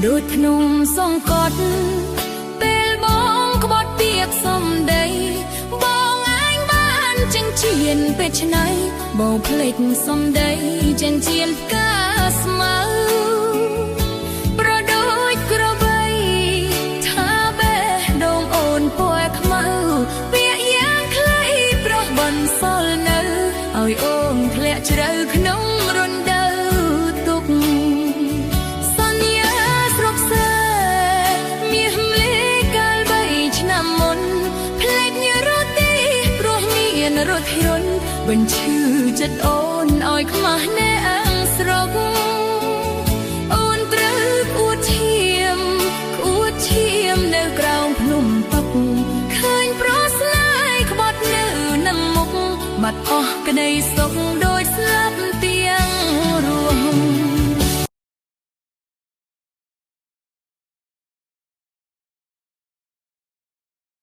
ដូចភ្នំសង្កត់ពេលបងក្បត់ពាក្យសំដីបងឯងបានចិញ្ចៀនពេលឆ្នៃបងភ្លេចសំដីចិញ្ចៀនផ្កាស្មៅប្រដូចក្របីថាបេះដូងអូនពណ៌ខ្មៅពាក្យយ៉ាងខ្លីប្រោះបន្សល់នៅឲ្យអូនធ្លាក់ជ្រៅក្នុងរណ្ដៅទុកសន្យាស្រុកសេមាសលេកាល3ឆ្នាំមុនភ្លេចរត់ទីព្រោះមានរថយន្តបញ្ឈឺចិត្តអូនឲ្យខ្មាស់អ្នកស្រុកអូនត្រូវអួតឈាមនៅក្រោមភ្នំតុកឃើញប្រុសស្នេហ៍ក្បត់នៅនឹងមុខបាត់អស់ក្តីសុខ